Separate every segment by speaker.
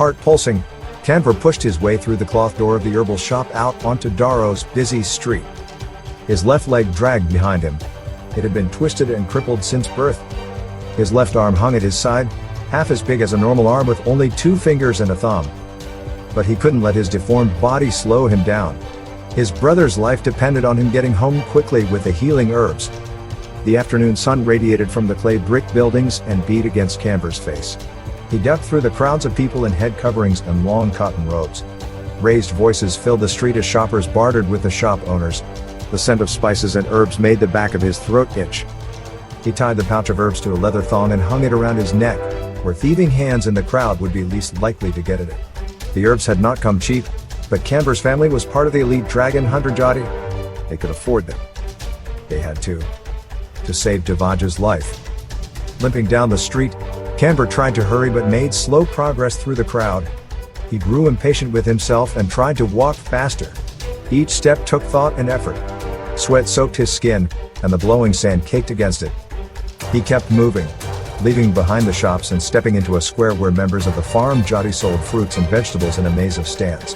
Speaker 1: Heart pulsing, Kanvar pushed his way through the cloth door of the herbal shop out onto Daro's busy street. His left leg dragged behind him. It had been twisted and crippled since birth. His left arm hung at his side, half as big as a normal arm with only 2 fingers and a thumb. But he couldn't let his deformed body slow him down. His brother's life depended on him getting home quickly with the healing herbs. The afternoon sun radiated from the clay brick buildings and beat against Kanvar's face. He ducked through the crowds of people in head coverings and long cotton robes. Raised voices filled the street as shoppers bartered with the shop owners. The scent of spices and herbs made the back of his throat itch. He tied the pouch of herbs to a leather thong and hung it around his neck, where thieving hands in the crowd would be least likely to get at it. The herbs had not come cheap, but Kanvar's family was part of the elite dragon hunter Jadi. They could afford them. They had to save Devaj's life. Limping down the street, Kanvar tried to hurry but made slow progress through the crowd. He grew impatient with himself and tried to walk faster. Each step took thought and effort. Sweat soaked his skin, and the blowing sand caked against it. He kept moving, leaving behind the shops and stepping into a square where members of the farm Jadi sold fruits and vegetables in a maze of stands.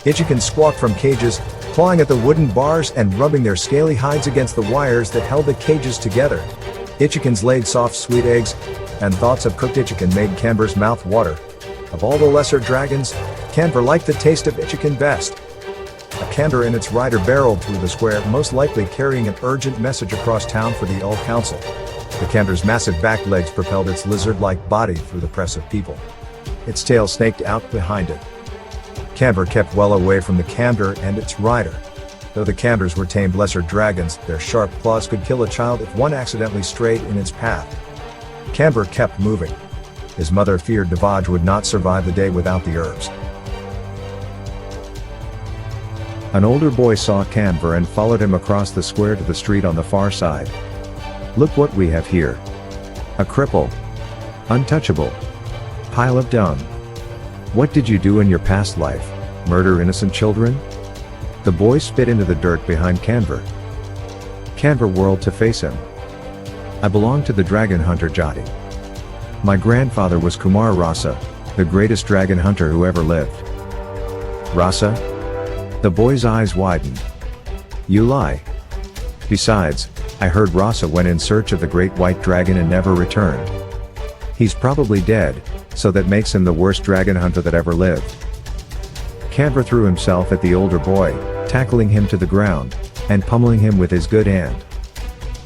Speaker 1: Ichikins squawked from cages, clawing at the wooden bars and rubbing their scaly hides against the wires that held the cages together. Ichikins laid soft sweet eggs, and thoughts of cooked Ichikin made Kanvar's mouth water. Of all the lesser dragons, Kanvar liked the taste of Ichikin best. A Kanvar and its rider barreled through the square, most likely carrying an urgent message across town for the Ul Council. The Kanvar's massive back legs propelled its lizard-like body through the press of people. Its tail snaked out behind it. Kanvar kept well away from the Kanvar and its rider. Though the Kanvars were tamed lesser dragons, their sharp claws could kill a child if one accidentally strayed in its path. Kanvar kept moving. His mother feared Devaj would not survive the day without the herbs. An older boy saw Kanvar and followed him across the square to the street on the far side. "Look what we have here. A cripple. Untouchable. Pile of dung. What did you do in your past life? Murder innocent children?" The boy spit into the dirt behind Kanvar. Kanvar whirled to face him. "I belong to the dragon hunter Jadi. My grandfather was Kumar Rasa, the greatest dragon hunter who ever lived." "Rasa?" The boy's eyes widened. "You lie. Besides, I heard Rasa went in search of the great white dragon and never returned. He's probably dead, so that makes him the worst dragon hunter that ever lived." Kanvar threw himself at the older boy, tackling him to the ground, and pummeling him with his good hand.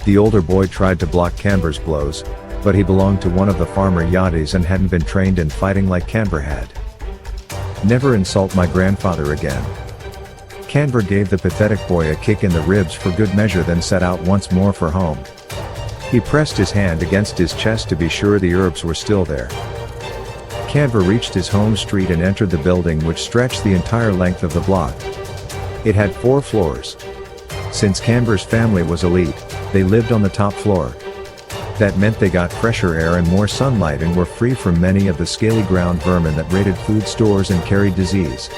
Speaker 1: The older boy tried to block Kanvar's blows, but he belonged to one of the farmer Yadis and hadn't been trained in fighting like Kanvar had. "Never insult my grandfather again." Kanvar gave the pathetic boy a kick in the ribs for good measure, then set out once more for home. He pressed his hand against his chest to be sure the herbs were still there. Kanvar reached his home street and entered the building, which stretched the entire length of the block. It had 4 floors. Since Kanvar's family was elite, they lived on the top floor. That meant they got fresher air and more sunlight and were free from many of the scaly ground vermin that raided food stores and carried disease.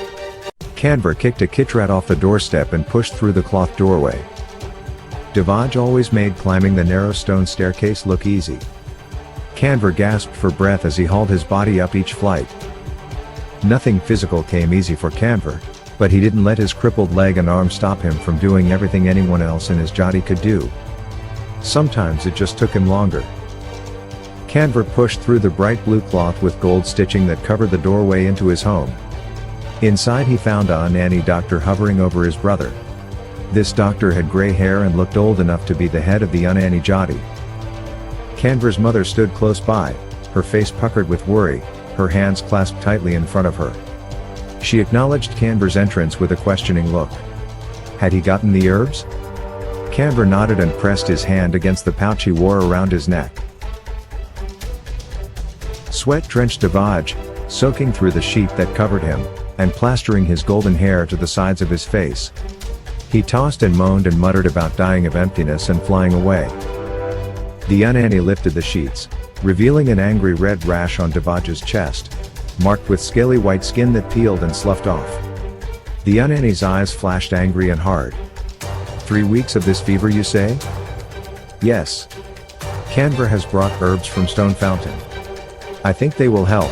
Speaker 1: Kanvar kicked a kitrat off the doorstep and pushed through the cloth doorway. Devaj always made climbing the narrow stone staircase look easy. Kanvar gasped for breath as he hauled his body up each flight. Nothing physical came easy for Kanvar, but he didn't let his crippled leg and arm stop him from doing everything anyone else in his Jadi could do. Sometimes it just took him longer. Kanvar pushed through the bright blue cloth with gold stitching that covered the doorway into his home. Inside he found a nanny doctor hovering over his brother. This doctor had gray hair and looked old enough to be the head of the uncanny Jadi. Kanvar's mother stood close by, her face puckered with worry, her hands clasped tightly in front of her. She acknowledged Kanvar's entrance with a questioning look. Had he gotten the herbs? Kanvar nodded and pressed his hand against the pouch he wore around his neck. Sweat drenched Devaj, soaking through the sheet that covered him, and plastering his golden hair to the sides of his face. He tossed and moaned and muttered about dying of emptiness and flying away. The uncanny lifted the sheets, revealing an angry red rash on Devaj's chest, marked with scaly white skin that peeled and sloughed off. The uncanny's eyes flashed angry and hard. 3 weeks of this fever, you say? Yes. Kanvar has brought herbs from Stone Fountain. I think they will help.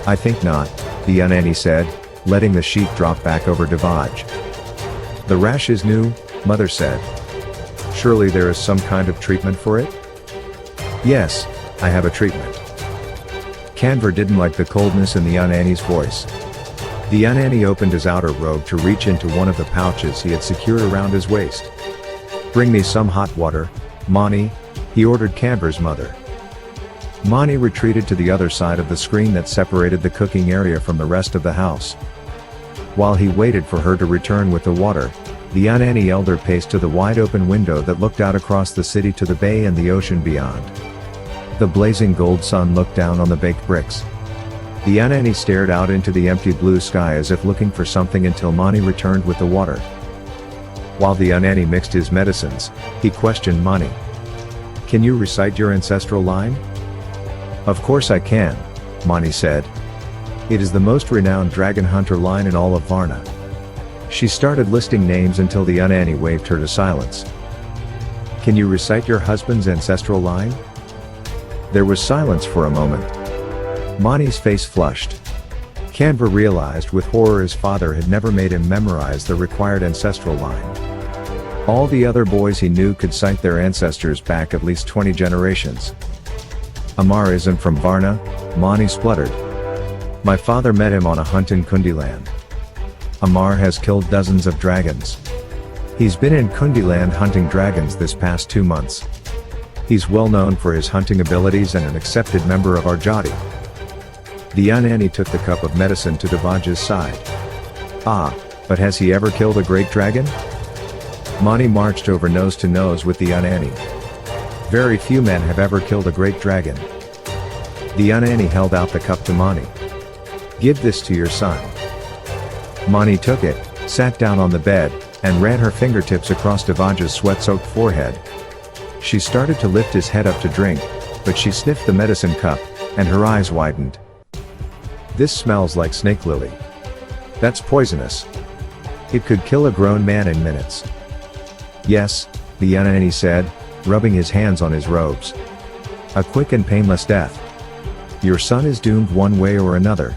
Speaker 1: I think not, the Unani said, letting the sheet drop back over Devaj. The rash is new, Mother said. Surely there is some kind of treatment for it? Yes, I have a treatment. Kanvar didn't like the coldness in the Unani's voice. The Unani opened his outer robe to reach into one of the pouches he had secured around his waist. Bring me some hot water, Mani, he ordered Kanvar's mother. Mani retreated to the other side of the screen that separated the cooking area from the rest of the house. While he waited for her to return with the water, the Unani elder paced to the wide-open window that looked out across the city to the bay and the ocean beyond. The blazing gold sun looked down on the baked bricks. The Unani stared out into the empty blue sky as if looking for something until Mani returned with the water. While the Unani mixed his medicines, he questioned Mani. Can you recite your ancestral line? Of course I can, Mani said. It is the most renowned dragon hunter line in all of Varna. She started listing names until the Unani waved her to silence. Can you recite your husband's ancestral line? There was silence for a moment. Mani's face flushed. Kanvar realized with horror his father had never made him memorize the required ancestral line. All the other boys he knew could cite their ancestors back at least 20 generations. Amar isn't from Varna, Mani spluttered. My father met him on a hunt in Kundiland. Amar has killed dozens of dragons. He's been in Kundiland hunting dragons this past 2 months. He's well known for his hunting abilities and an accepted member of our Jati. The Unani took the cup of medicine to Devaj's side. Ah, but has he ever killed a great dragon? Mani marched over nose to nose with the Unani. Very few men have ever killed a great dragon. The Unani held out the cup to Mani. Give this to your son. Mani took it, sat down on the bed, and ran her fingertips across Devaj's sweat-soaked forehead. She started to lift his head up to drink, but she sniffed the medicine cup, and her eyes widened. This smells like snake lily. That's poisonous. It could kill a grown man in minutes. Yes, the Unani said, rubbing his hands on his robes. A quick and painless death. Your son is doomed one way or another.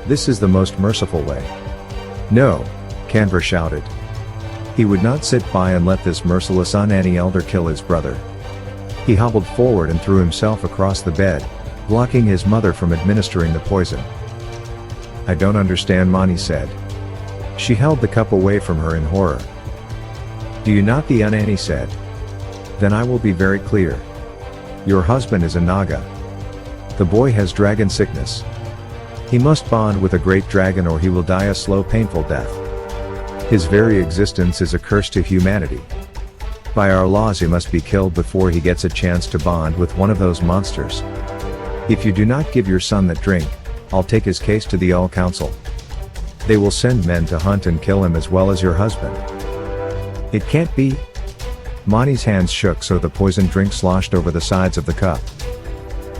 Speaker 1: This is the most merciful way. No, Kanvar shouted. He would not sit by and let this merciless Unani elder kill his brother. He hobbled forward and threw himself across the bed, blocking his mother from administering the poison. I don't understand, Mani said. She held the cup away from her in horror. Do you not? The Unani said. Then I will be very clear. Your husband is a Naga. The boy has dragon sickness. He must bond with a great dragon or he will die a slow, painful death. His very existence is a curse to humanity. By our laws he must be killed before he gets a chance to bond with one of those monsters. If you do not give your son that drink, I'll take his case to the All Council. They will send men to hunt and kill him as well as your husband. It can't be. Mani's hands shook so the poisoned drink sloshed over the sides of the cup.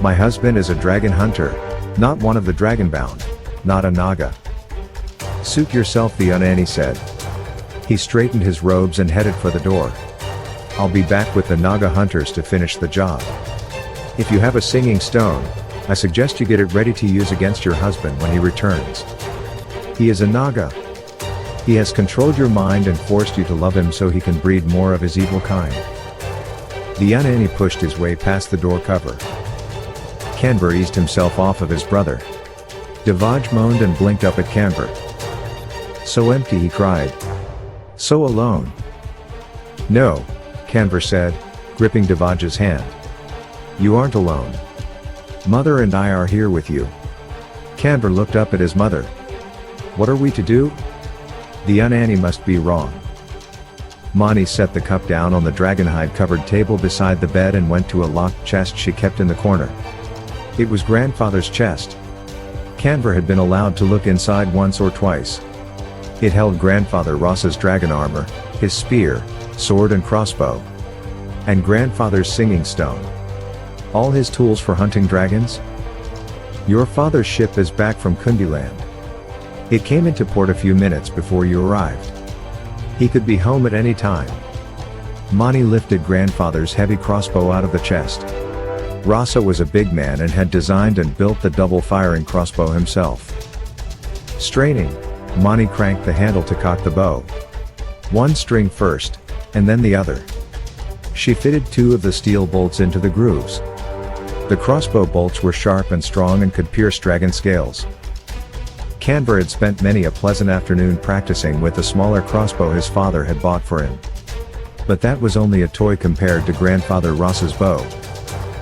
Speaker 1: My husband is a dragon hunter, not one of the Dragonbound, not a Naga. Suit yourself, the Unani said. He straightened his robes and headed for the door. I'll be back with the Naga hunters to finish the job. If you have a singing stone, I suggest you get it ready to use against your husband when he returns. He is a Naga. He has controlled your mind and forced you to love him so he can breed more of his evil kind. The Unani pushed his way past the door cover. Kanvar eased himself off of his brother. Devaj moaned and blinked up at Kanvar. So empty, he cried. So alone. No, Kanvar said, gripping Devaj's hand. You aren't alone. Mother and I are here with you. Kanvar looked up at his mother. What are we to do? The Unani must be wrong. Mani set the cup down on the dragonhide covered table beside the bed and went to a locked chest she kept in the corner. It was grandfather's chest. Kanvar had been allowed to look inside once or twice. It held grandfather Ross's dragon armor, his spear, sword and crossbow. And grandfather's singing stone. All his tools for hunting dragons? Your father's ship is back from Kundiland. It came into port a few minutes before you arrived. He could be home at any time. Mani lifted grandfather's heavy crossbow out of the chest. Rasa was a big man and had designed and built the double-firing crossbow himself. Straining, Mani cranked the handle to cock the bow. One string first, and then the other. She fitted 2 of the steel bolts into the grooves. The crossbow bolts were sharp and strong and could pierce dragon scales. Kanvar had spent many a pleasant afternoon practicing with the smaller crossbow his father had bought for him. But that was only a toy compared to grandfather Rasa's bow.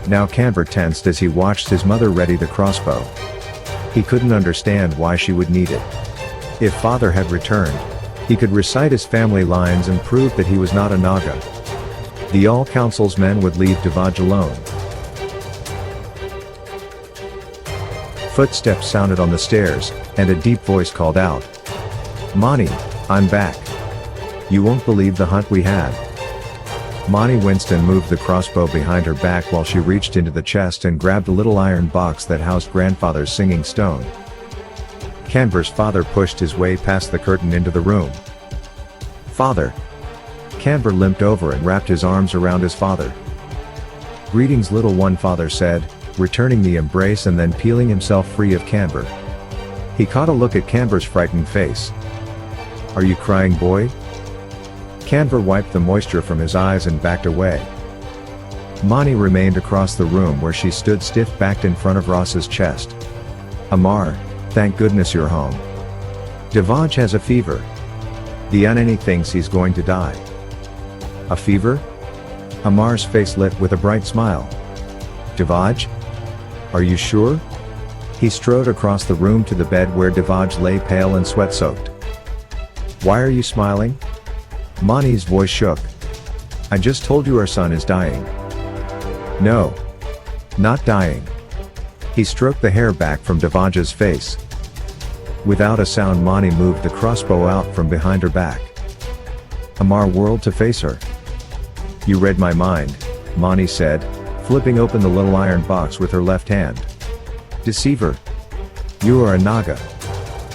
Speaker 1: Now Kanvar tensed as he watched his mother ready the crossbow. He couldn't understand why she would need it. If father had returned, he could recite his family lines and prove that he was not a Naga. The All Council's men would leave Devaj alone. Footsteps sounded on the stairs, and a deep voice called out. "Mani, I'm back. You won't believe the hunt we had." Mani winced and moved the crossbow behind her back while she reached into the chest and grabbed a little iron box that housed grandfather's singing stone. Kanvar's father pushed his way past the curtain into the room. "Father." Kanvar limped over and wrapped his arms around his father. "Greetings, little one," father said, returning the embrace and then peeling himself free of Kanvar. He caught a look at Kanvar's frightened face. "Are you crying, boy?" Kanvar wiped the moisture from his eyes and backed away. Mani remained across the room where she stood stiff-backed in front of Rasa's chest. "Amar, thank goodness you're home. Devaj has a fever. The Unani thinks he's going to die." "A fever?" Amar's face lit with a bright smile. "Devaj? Are you sure?" He strode across the room to the bed where Devaj lay pale and sweat-soaked. "Why are you smiling?" Mani's voice shook. "I just told you our son is dying." "No. Not dying." He stroked the hair back from Devaj's face. Without a sound, Mani moved the crossbow out from behind her back. Amar whirled to face her. "You read my mind," Mani said, flipping open the little iron box with her left hand. "Deceiver. You are a Naga."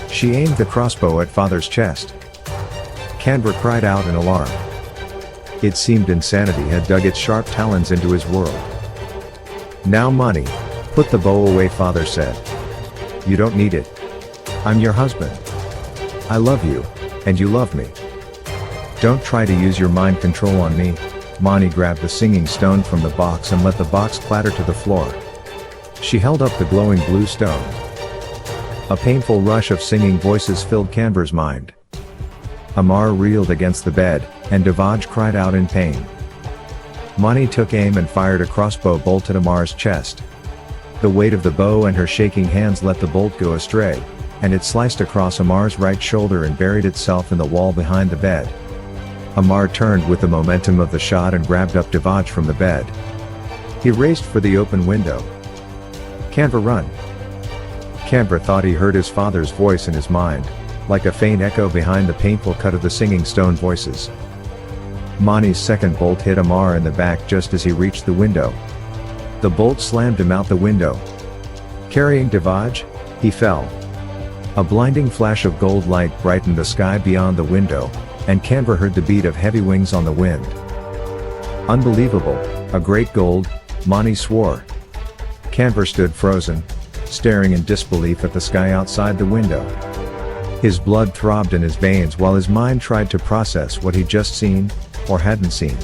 Speaker 1: She aimed the crossbow at father's chest. Kanvar cried out in alarm. It seemed insanity had dug its sharp talons into his world. "Now Mani, put the bow away," father said. "You don't need it. I'm your husband. I love you, and you love me. Don't try to use your mind control on me." Mani grabbed the singing stone from the box and let the box clatter to the floor. She held up the glowing blue stone. A painful rush of singing voices filled Kanvar's mind. Amar reeled against the bed, and Devaj cried out in pain. Mani took aim and fired a crossbow bolt at Amar's chest. The weight of the bow and her shaking hands let the bolt go astray, and it sliced across Amar's right shoulder and buried itself in the wall behind the bed. Amar turned with the momentum of the shot and grabbed up Devaj from the bed. He raced for the open window. "Kanvar, run!" Kanvar thought he heard his father's voice in his mind, like a faint echo behind the painful cut of the singing stone voices. Mani's second bolt hit Amar in the back just as he reached the window. The bolt slammed him out the window. Carrying Devaj, he fell. A blinding flash of gold light brightened the sky beyond the window, and Kanvar heard the beat of heavy wings on the wind. "Unbelievable, a great gold," Mani swore. Kanvar stood frozen, staring in disbelief at the sky outside the window. His blood throbbed in his veins while his mind tried to process what he'd just seen, or hadn't seen.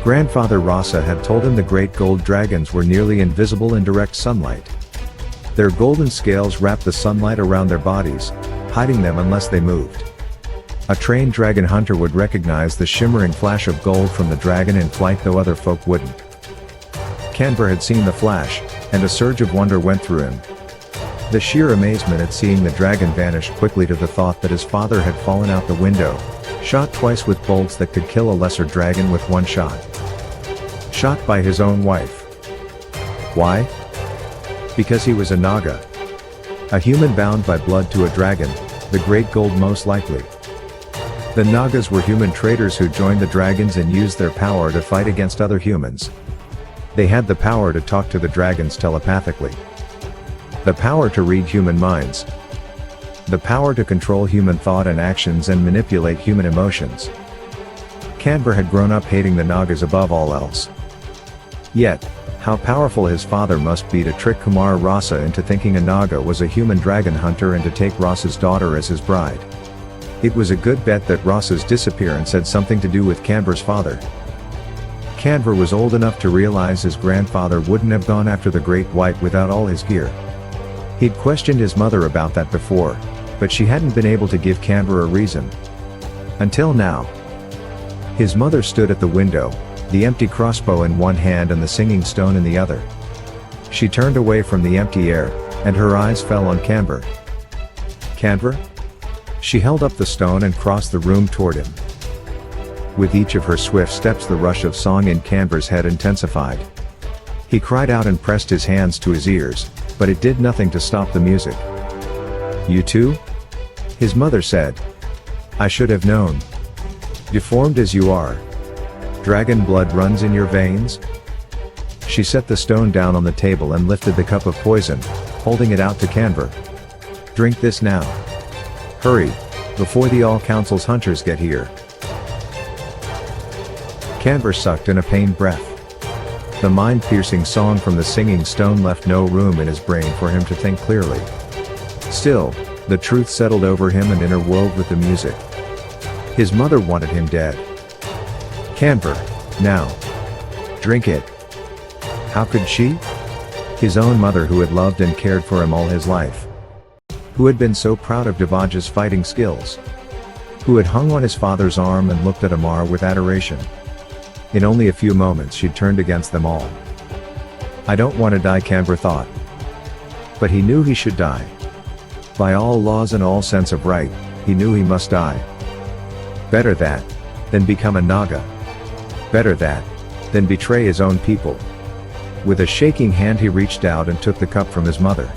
Speaker 1: Grandfather Rasa had told him the great gold dragons were nearly invisible in direct sunlight. Their golden scales wrapped the sunlight around their bodies, hiding them unless they moved. A trained dragon hunter would recognize the shimmering flash of gold from the dragon in flight, though other folk wouldn't. Kanvar had seen the flash, and a surge of wonder went through him. The sheer amazement at seeing the dragon vanished quickly to the thought that his father had fallen out the window, shot twice with bolts that could kill a lesser dragon with one shot. Shot by his own wife. Why? Because he was a Naga. A human bound by blood to a dragon, the great gold most likely. The Nagas were human traders who joined the dragons and used their power to fight against other humans. They had the power to talk to the dragons telepathically. The power to read human minds. The power to control human thought and actions and manipulate human emotions. Kanvar had grown up hating the Nagas above all else. Yet, How powerful his father must be to trick Kumar Rasa into thinking a Naga was a human dragon hunter and to take Rasa's daughter as his bride. It was a good bet that Rasa's disappearance had something to do with Kanvar's father. Kanvar was old enough to realize his grandfather wouldn't have gone after the Great White without all his gear. He'd questioned his mother about that before, but she hadn't been able to give Kanvar a reason. Until now. His mother stood at the window, the empty crossbow in one hand and the singing stone in the other. She turned away from the empty air, and her eyes fell on Kanvar. Kanvar? She held up the stone and crossed the room toward him. With each of her swift steps the rush of song in Kanvar's head intensified. He cried out and pressed his hands to his ears, but it did nothing to stop the music. You too? His mother said. I should have known. Deformed as you are. Dragon blood runs in your veins? She set the stone down on the table and lifted the cup of poison, holding it out to Kanvar. Drink this now. Hurry, before the All Council's hunters get here. Kanvar sucked in a pained breath. The mind-piercing song from the singing stone left no room in his brain for him to think clearly. Still, the truth settled over him and interwove with the music. His mother wanted him dead. Kanvar, now. Drink it. How could she? His own mother who had loved and cared for him all his life. Who had been so proud of Devaj's fighting skills. Who had hung on his father's arm and looked at Amar with adoration. In only a few moments she'd turned against them all. I don't want to die, Kanvar thought. But he knew he should die. By all laws and all sense of right, he knew he must die. Better that, than become a Naga. Better that, than betray his own people. With a shaking hand he reached out and took the cup from his mother.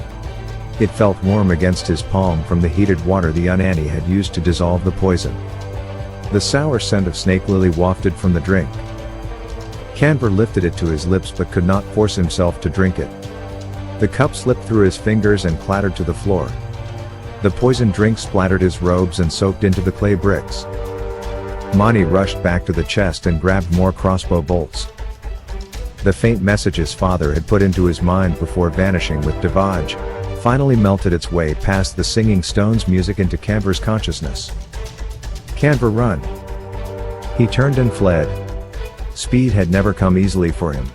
Speaker 1: It felt warm against his palm from the heated water the Unani had used to dissolve the poison. The sour scent of snake lily wafted from the drink. Kanvar lifted it to his lips but could not force himself to drink it. The cup slipped through his fingers and clattered to the floor. The poisoned drink splattered his robes and soaked into the clay bricks. Mani rushed back to the chest and grabbed more crossbow bolts. The faint message his father had put into his mind before vanishing with Devaj finally melted its way past the singing stone's music into Kanvar's consciousness. Kanvar, run! He turned and fled. Speed had never come easily for him.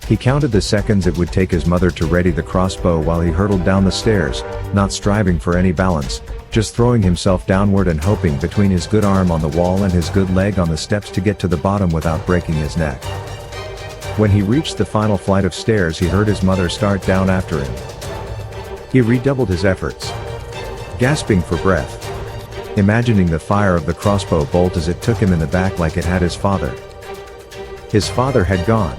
Speaker 1: He counted the seconds it would take his mother to ready the crossbow while he hurtled down the stairs, not striving for any balance, just throwing himself downward and hoping between his good arm on the wall and his good leg on the steps to get to the bottom without breaking his neck. When he reached the final flight of stairs he heard his mother start down after him. He redoubled his efforts. Gasping for breath. Imagining the fire of the crossbow bolt as it took him in the back like it had his father. His father had gone.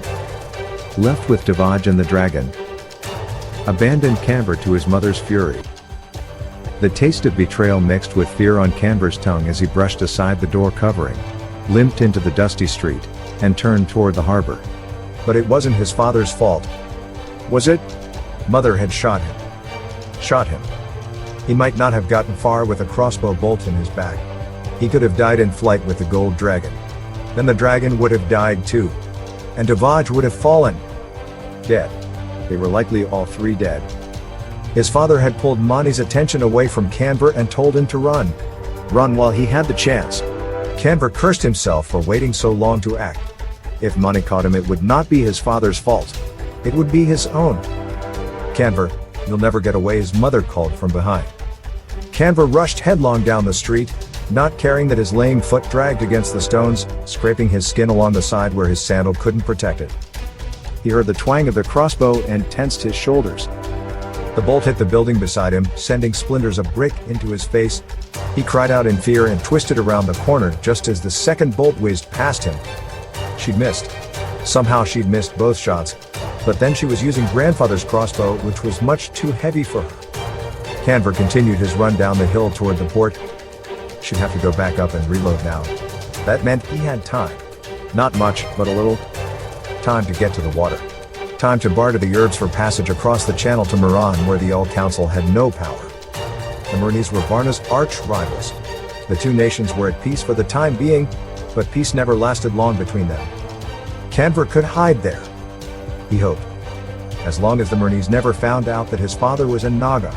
Speaker 1: Left with Devaj and the dragon. Abandoned Kanvar to his mother's fury. The taste of betrayal mixed with fear on Kanvar's tongue as he brushed aside the door covering, limped into the dusty street, and turned toward the harbor. But it wasn't his father's fault. Was it? Mother had shot him. Shot him. He might not have gotten far with a crossbow bolt in his back. He could have died in flight with the gold dragon. Then the dragon would have died too. And Devaj would have fallen. Dead. They were likely all three dead. His father had pulled Mani's attention away from Kanvar and told him to run. Run while he had the chance. Kanvar cursed himself for waiting so long to act. If Mani caught him it would not be his father's fault. It would be his own. Kanvar, you'll never get away, his mother called from behind. Kanvar rushed headlong down the street, not caring that his lame foot dragged against the stones, scraping his skin along the side where his sandal couldn't protect it. He heard the twang of the crossbow and tensed his shoulders. The bolt hit the building beside him, sending splinters of brick into his face. He cried out in fear and twisted around the corner just as the second bolt whizzed past him. She'd missed. Somehow she'd missed both shots, but then she was using grandfather's crossbow, which was much too heavy for her. Kanvar continued his run down the hill toward the port. She'd have to go back up and reload now. That meant he had time. Not much, but a little. Time to get to the water. Time to barter the herbs for passage across the channel to Meran, where the All Council had no power. The Meranese were Varna's arch rivals. The two nations were at peace for the time being, but peace never lasted long between them. Kanvar could hide there. he hoped. As long as the Murnis never found out that his father was a Naga,